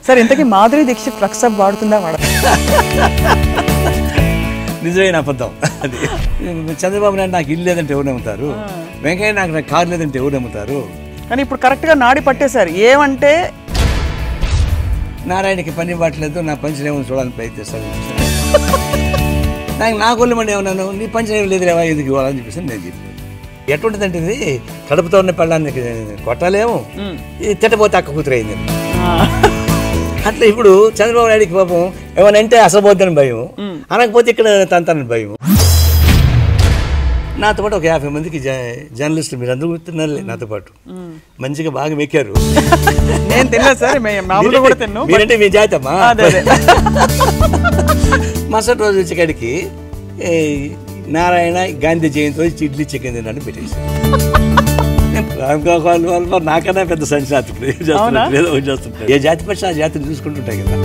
Sir ఇంతకీ Madhuri Dixit flux up వాడుతుందా నిజమైన అబద్ధం అది. చంద్రబాబు నాయుడు నాకు ఇల్లు లేదంటే ఎవరు నమ్ముతారు, వెంకయ్య నాకు కారు లేదంటే ఎవరు నమ్ముతారు? కానీ ఇప్పుడు కరెక్ట్గా నాడి పట్టేశారు. ఏమంటే నారాయణకి పని పట్టలేదు, నా పంచర్ ఏమో చూడాలని ప్రయత్నిస్తాను. నాకు నా కొల్లు మండి ఏమన్నాను, నీ పంచర్ ఏమి లేదు లేవా ఎందుకు ఇవ్వాలని చెప్పేసి నేను చెప్పాను. ఎటువంటిదంటే ఇది కడుపుతో ఉన్న పెళ్ళాన్ని కొట్టాలేమో, తిట్టపోతే అక్క కూతురు అయింది. అట్లా ఇప్పుడు చంద్రబాబు నాయుడికి పాపం ఏమనంటే అసబోద్దని భయం, అనకపోతే ఇక్కడ తంతానని భయం. నాతో పాటు ఒక 50 మందికి జర్నలిస్టులు మీరు అందరూ గుర్తున్నారు నాతో పాటు మంచిగా బాగా మెక్కారు. నేను తిన్నా సార్, మీరంటే మీ జాతమ్మా. మరుసటి రోజు వచ్చేకాడికి నారాయణ గాంధీ జయంతి రోజు ఇడ్లీ చికెన్ తిన్నాను పెట్టేసారు. నాకన్నా పెద్ద సంచాతి చేస్తుంటారు. ఏ జాతి పక్షి ఆ జాతిని చూసుకుంటుంటాయి కదా.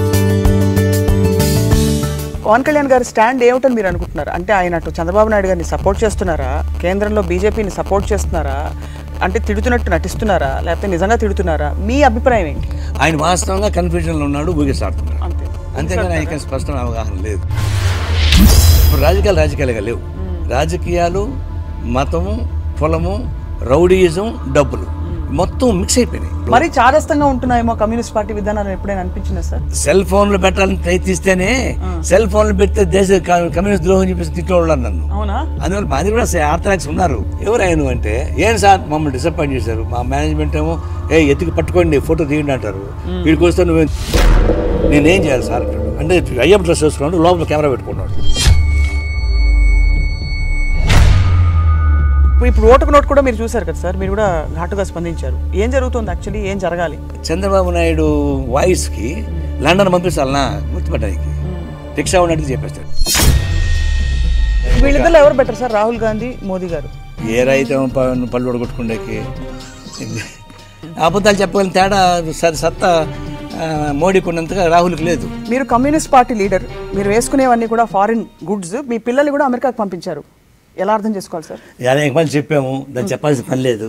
పవన్ కళ్యాణ్ గారి స్టాండ్ ఏమిటని మీరు అనుకుంటున్నారు? అంటే ఆయన అటు చంద్రబాబు నాయుడు గారిని సపోర్ట్ చేస్తున్నారా, కేంద్రంలో బీజేపీని సపోర్ట్ చేస్తున్నారా, అంటే తిడుతున్నట్టు నటిస్తున్నారా, లేకపోతే నిజంగా తిడుతున్నారా? మీ అభిప్రాయం ఏంటి? ఆయన వాస్తవంగా కన్ఫ్యూజన్లో ఉన్నాడు, ఊగిసాడుతున్నాడు. అంతేగాని ఆయనకి స్పష్టమైన అవగాహన లేదు. ఇప్పుడు రాజకీయాలుగా లేవు. రాజకీయాలు, మతము, కులము, రౌడీయిజం, డబ్బులు మొత్తం మిక్స్ అయిపోయినాయి. మరి చాదస్తంగా ఉంటున్నాయేమో కమ్యూనిస్ట్ పార్టీ విధానాలు ఎప్పుడైనా అనిపించిందా సార్? సెల్ ఫోన్లు పెట్టాలని ప్రయత్నిస్తేనే సెల్ ఫోన్లు పెడితే దేశ కమ్యూనిస్ట్ ద్రోహం చెప్పేసి తిట్టేవాళ్ళు నన్ను. అవునా? అందువల్ల మాది కూడా ఆర్థడాక్స్ ఉన్నారు. ఎవరైనా అంటే ఏం సార్ మమ్మల్ని డిసప్పాయింట్ చేశారు, మా మేనేజ్మెంట్ ఏమో ఎత్తుకు పట్టుకోండి ఫోటో తీయండి అంటారు. వీడికి వస్తే నువ్వు నేనేం చేయాలి సార్ అంటాడు. అంటే అయ్యప్ప డ్రెస్ వేసుకున్నాడు, లోపల కెమెరా పెట్టుకున్నాడు. ఇప్పుడు ఓటుకు నోటు కూడా మీరు చూశారు కదా సార్, మీరు కూడా ఘాటుగా స్పందించారు. ఏం జరుగుతుంది యాక్చువల్లీ, ఏం జరగాలి? చంద్రబాబు నాయుడు వాయిస్కి లండన్ పంపిస్తాలనా గుర్తుపట్టడానికి రిక్షా ఉన్నట్టు చెప్పేస్తాడు. వీళ్ళిద్దరు ఎవరు బెటర్ సార్, రాహుల్ గాంధీ, మోదీ గారు? ఏ రైతు పళ్ళు ఒడగొట్టుకుండేకి అబద్ధాలు చెప్పగలిగిన తేడా సత్తా మోడీకి ఉన్నంతగా రాహుల్కి లేదు. మీరు కమ్యూనిస్ట్ పార్టీ లీడర్, మీరు వేసుకునేవన్నీ కూడా ఫారిన్ గుడ్స్, మీ పిల్లల్ని కూడా అమెరికాకు పంపించారు. ఎలా అర్థం చేసుకోవాలి సార్? అనేక మంది చెప్పాము, దాన్ని చెప్పాల్సిన పని లేదు.